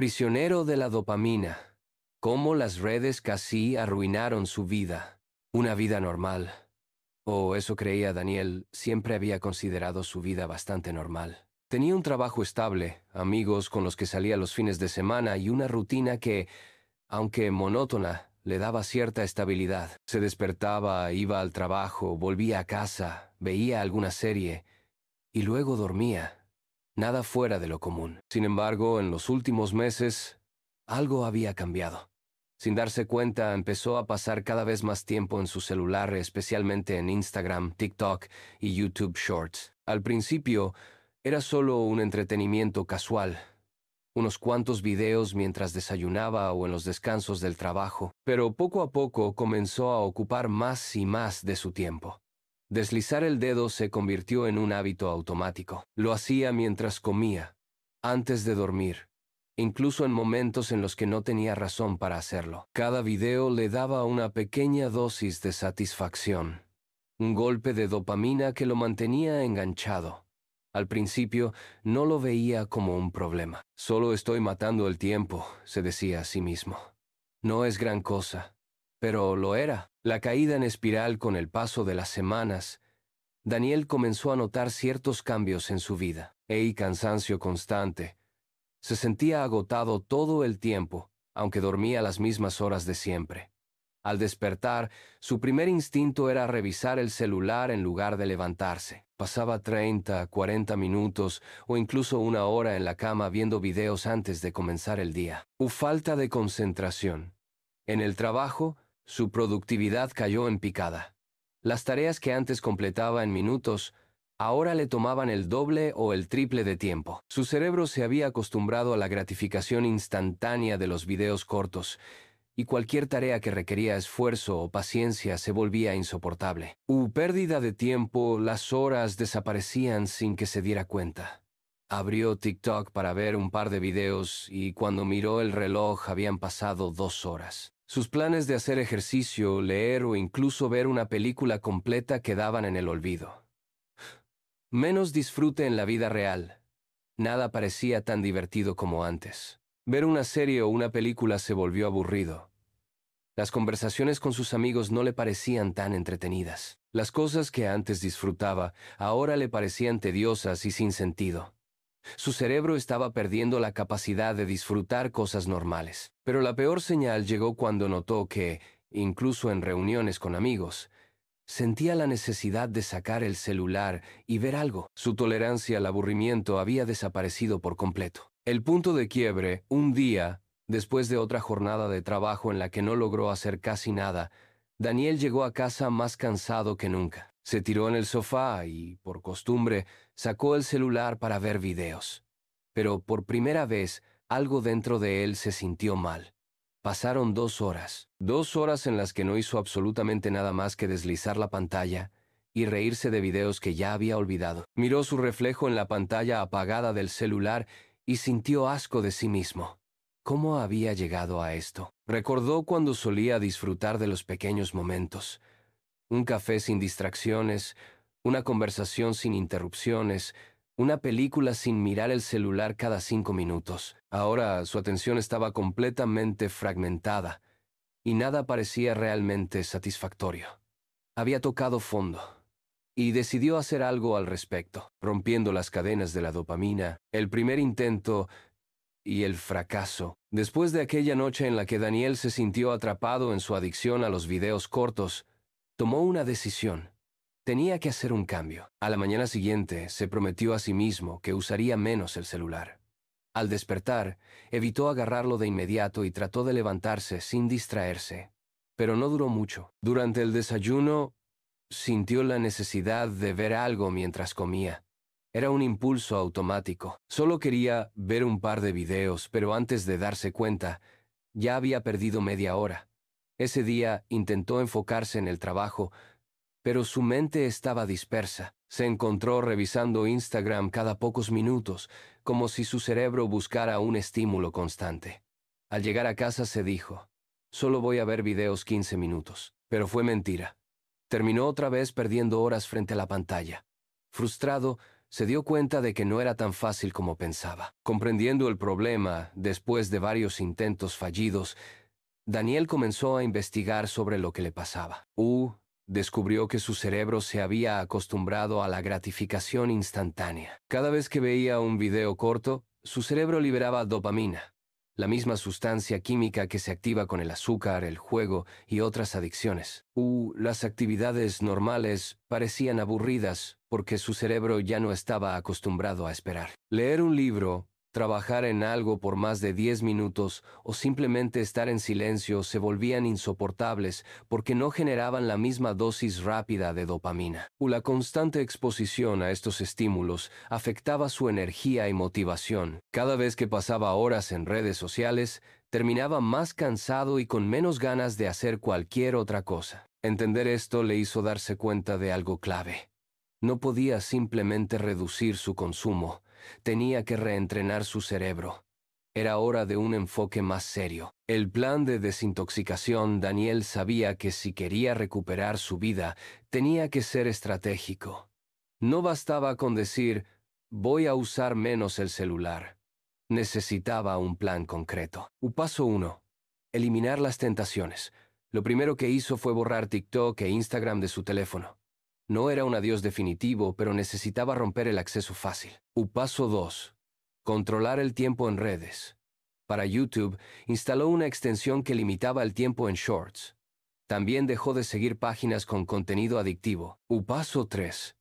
Prisionero de la dopamina. Cómo las redes casi arruinaron su vida. Una vida normal. O eso creía Daniel, siempre había considerado su vida bastante normal. Tenía un trabajo estable, amigos con los que salía los fines de semana y una rutina que, aunque monótona, le daba cierta estabilidad. Se despertaba, iba al trabajo, volvía a casa, veía alguna serie y luego dormía. Nada fuera de lo común. Sin embargo, en los últimos meses, algo había cambiado. Sin darse cuenta, empezó a pasar cada vez más tiempo en su celular, especialmente en Instagram, TikTok y YouTube Shorts. Al principio, era solo un entretenimiento casual, unos cuantos videos mientras desayunaba o en los descansos del trabajo, pero poco a poco comenzó a ocupar más y más de su tiempo. Deslizar el dedo se convirtió en un hábito automático. Lo hacía mientras comía, antes de dormir, incluso en momentos en los que no tenía razón para hacerlo. Cada video le daba una pequeña dosis de satisfacción, un golpe de dopamina que lo mantenía enganchado. Al principio no lo veía como un problema. Solo estoy matando el tiempo, se decía a sí mismo. No es gran cosa, pero lo era. La caída en espiral con el paso de las semanas, Daniel comenzó a notar ciertos cambios en su vida. Cansancio constante. Se sentía agotado todo el tiempo, aunque dormía las mismas horas de siempre. Al despertar, su primer instinto era revisar el celular en lugar de levantarse. Pasaba 30, 40 minutos o incluso una hora en la cama viendo videos antes de comenzar el día. Falta de concentración. En el trabajo, su productividad cayó en picada. Las tareas que antes completaba en minutos, ahora le tomaban el doble o el triple de tiempo. Su cerebro se había acostumbrado a la gratificación instantánea de los videos cortos, y cualquier tarea que requería esfuerzo o paciencia se volvía insoportable. Pérdida de tiempo, las horas desaparecían sin que se diera cuenta. Abrió TikTok para ver un par de videos y cuando miró el reloj habían pasado 2 horas. Sus planes de hacer ejercicio, leer o incluso ver una película completa quedaban en el olvido. Menos disfrute en la vida real. Nada parecía tan divertido como antes. Ver una serie o una película se volvió aburrido. Las conversaciones con sus amigos no le parecían tan entretenidas. Las cosas que antes disfrutaba ahora le parecían tediosas y sin sentido. Su cerebro estaba perdiendo la capacidad de disfrutar cosas normales. Pero la peor señal llegó cuando notó que, incluso en reuniones con amigos, sentía la necesidad de sacar el celular y ver algo. Su tolerancia al aburrimiento había desaparecido por completo. El punto de quiebre, un día, después de otra jornada de trabajo en la que no logró hacer casi nada, Daniel llegó a casa más cansado que nunca. Se tiró en el sofá y, por costumbre, sacó el celular para ver videos. Pero por primera vez, algo dentro de él se sintió mal. Pasaron 2 horas. 2 horas en las que no hizo absolutamente nada más que deslizar la pantalla y reírse de videos que ya había olvidado. Miró su reflejo en la pantalla apagada del celular y sintió asco de sí mismo. ¿Cómo había llegado a esto? Recordó cuando solía disfrutar de los pequeños momentos. Un café sin distracciones, una conversación sin interrupciones, una película sin mirar el celular cada 5 minutos. Ahora su atención estaba completamente fragmentada y nada parecía realmente satisfactorio. Había tocado fondo y decidió hacer algo al respecto, rompiendo las cadenas de la dopamina. El primer intento y el fracaso. Después de aquella noche en la que Daniel se sintió atrapado en su adicción a los videos cortos, tomó una decisión. Tenía que hacer un cambio. A la mañana siguiente se prometió a sí mismo que usaría menos el celular. Al despertar, evitó agarrarlo de inmediato y trató de levantarse sin distraerse. Pero no duró mucho. Durante el desayuno, sintió la necesidad de ver algo mientras comía. Era un impulso automático. Solo quería ver un par de videos, pero antes de darse cuenta, ya había perdido media hora. Ese día intentó enfocarse en el trabajo, pero su mente estaba dispersa. Se encontró revisando Instagram cada pocos minutos, como si su cerebro buscara un estímulo constante. Al llegar a casa se dijo, solo voy a ver videos 15 minutos. Pero fue mentira. Terminó otra vez perdiendo horas frente a la pantalla. Frustrado, se dio cuenta de que no era tan fácil como pensaba. Comprendiendo el problema, después de varios intentos fallidos, Daniel comenzó a investigar sobre lo que le pasaba. Descubrió que su cerebro se había acostumbrado a la gratificación instantánea. Cada vez que veía un video corto, su cerebro liberaba dopamina, la misma sustancia química que se activa con el azúcar, el juego y otras adicciones. Las actividades normales parecían aburridas porque su cerebro ya no estaba acostumbrado a esperar. Leer un libro, trabajar en algo por más de 10 minutos o simplemente estar en silencio se volvían insoportables porque no generaban la misma dosis rápida de dopamina. La constante exposición a estos estímulos afectaba su energía y motivación. Cada vez que pasaba horas en redes sociales, terminaba más cansado y con menos ganas de hacer cualquier otra cosa. Entender esto le hizo darse cuenta de algo clave. No podía simplemente reducir su consumo. Tenía que reentrenar su cerebro. Era hora de un enfoque más serio. El plan de desintoxicación, Daniel sabía que si quería recuperar su vida, tenía que ser estratégico. No bastaba con decir, voy a usar menos el celular. Necesitaba un plan concreto. Paso 1. Eliminar las tentaciones. Lo primero que hizo fue borrar TikTok e Instagram de su teléfono. No era un adiós definitivo, pero necesitaba romper el acceso fácil. Paso 2. Controlar el tiempo en redes. Para YouTube, instaló una extensión que limitaba el tiempo en Shorts. También dejó de seguir páginas con contenido adictivo. Paso 3.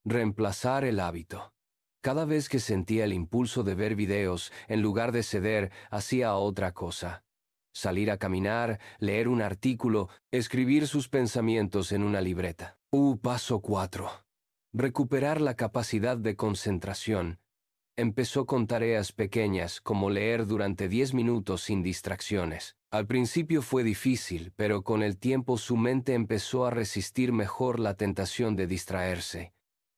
Reemplazar el hábito. Cada vez que sentía el impulso de ver videos, en lugar de ceder, hacía otra cosa. Salir a caminar, leer un artículo, escribir sus pensamientos en una libreta. Paso 4. Recuperar la capacidad de concentración. Empezó con tareas pequeñas, como leer durante 10 minutos sin distracciones. Al principio fue difícil, pero con el tiempo su mente empezó a resistir mejor la tentación de distraerse.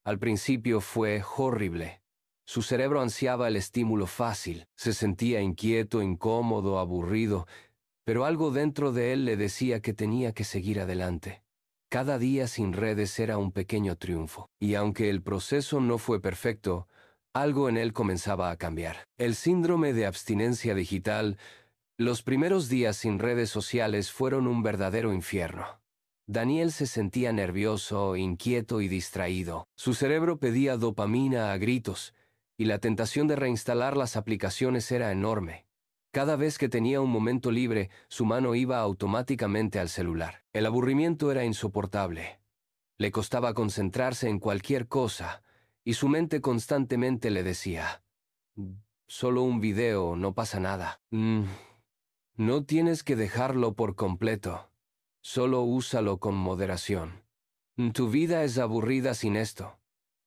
Al principio fue horrible. Su cerebro ansiaba el estímulo fácil, se sentía inquieto, incómodo, aburrido, pero algo dentro de él le decía que tenía que seguir adelante. Cada día sin redes era un pequeño triunfo, y aunque el proceso no fue perfecto, algo en él comenzaba a cambiar. El síndrome de abstinencia digital. Los primeros días sin redes sociales fueron un verdadero infierno. Daniel se sentía nervioso, inquieto y distraído. Su cerebro pedía dopamina a gritos, y la tentación de reinstalar las aplicaciones era enorme. Cada vez que tenía un momento libre, su mano iba automáticamente al celular. El aburrimiento era insoportable. Le costaba concentrarse en cualquier cosa, y su mente constantemente le decía, solo un video, no pasa nada. No tienes que dejarlo por completo. Solo úsalo con moderación. Tu vida es aburrida sin esto.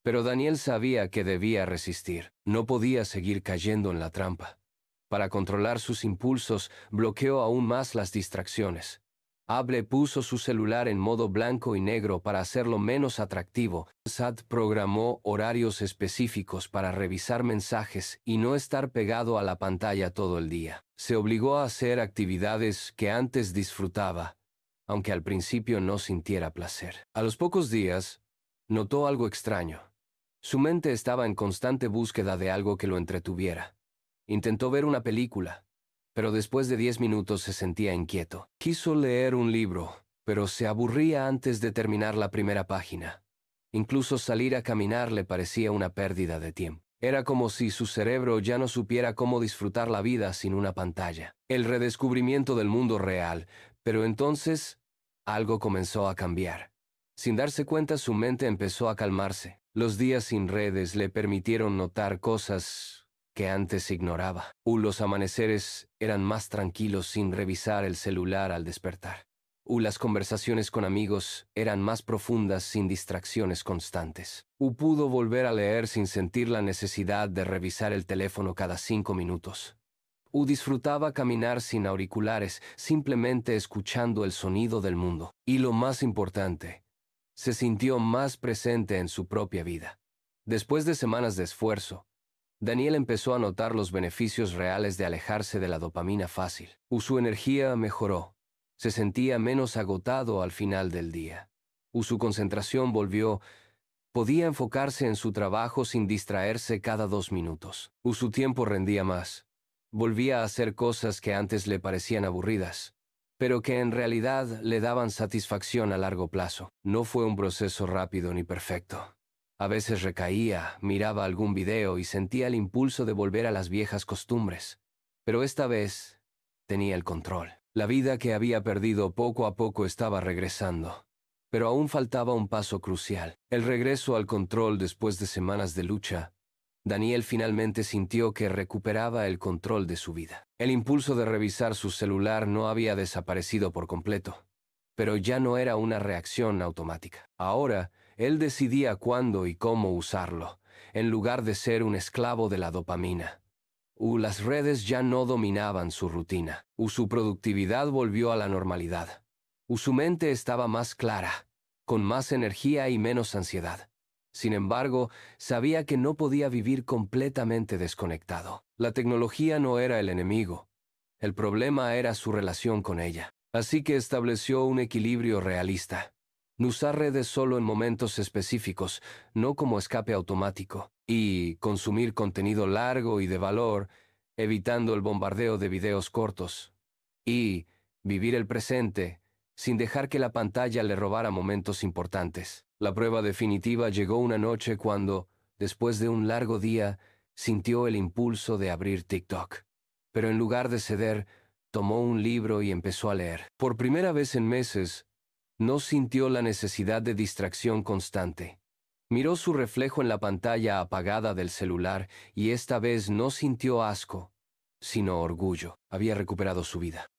Pero Daniel sabía que debía resistir. No podía seguir cayendo en la trampa. Para controlar sus impulsos, bloqueó aún más las distracciones. Puso su celular en modo blanco y negro para hacerlo menos atractivo. Sad programó horarios específicos para revisar mensajes y no estar pegado a la pantalla todo el día. Se obligó a hacer actividades que antes disfrutaba, aunque al principio no sintiera placer. A los pocos días, notó algo extraño. Su mente estaba en constante búsqueda de algo que lo entretuviera. Intentó ver una película, pero después de 10 minutos se sentía inquieto. Quiso leer un libro, pero se aburría antes de terminar la primera página. Incluso salir a caminar le parecía una pérdida de tiempo. Era como si su cerebro ya no supiera cómo disfrutar la vida sin una pantalla. El redescubrimiento del mundo real, pero entonces algo comenzó a cambiar. Sin darse cuenta, su mente empezó a calmarse. Los días sin redes le permitieron notar cosas que antes ignoraba. Los amaneceres eran más tranquilos sin revisar el celular al despertar. Las conversaciones con amigos eran más profundas sin distracciones constantes. Pudo volver a leer sin sentir la necesidad de revisar el teléfono cada 5 minutos. Disfrutaba caminar sin auriculares, simplemente escuchando el sonido del mundo. Y lo más importante, se sintió más presente en su propia vida. Después de semanas de esfuerzo, Daniel empezó a notar los beneficios reales de alejarse de la dopamina fácil. Su energía mejoró. Se sentía menos agotado al final del día. Su concentración volvió Podía enfocarse en su trabajo sin distraerse cada 2 minutos. Su tiempo rendía más. Volvía a hacer cosas que antes le parecían aburridas, pero que en realidad le daban satisfacción a largo plazo. No fue un proceso rápido ni perfecto. A veces recaía, miraba algún video y sentía el impulso de volver a las viejas costumbres. Pero esta vez tenía el control. La vida que había perdido poco a poco estaba regresando. Pero aún faltaba un paso crucial: el regreso al control después de semanas de lucha. Daniel finalmente sintió que recuperaba el control de su vida. El impulso de revisar su celular no había desaparecido por completo, pero ya no era una reacción automática. Ahora, él decidía cuándo y cómo usarlo, en lugar de ser un esclavo de la dopamina. Las redes ya no dominaban su rutina. Su productividad volvió a la normalidad. Su mente estaba más clara, con más energía y menos ansiedad. Sin embargo, sabía que no podía vivir completamente desconectado. La tecnología no era el enemigo. El problema era su relación con ella. Así que estableció un equilibrio realista. Usar redes solo en momentos específicos, no como escape automático. Y consumir contenido largo y de valor, evitando el bombardeo de videos cortos. Y vivir el presente, sin dejar que la pantalla le robara momentos importantes. La prueba definitiva llegó una noche cuando, después de un largo día, sintió el impulso de abrir TikTok. Pero en lugar de ceder, tomó un libro y empezó a leer. Por primera vez en meses, no sintió la necesidad de distracción constante. Miró su reflejo en la pantalla apagada del celular y esta vez no sintió asco, sino orgullo. Había recuperado su vida.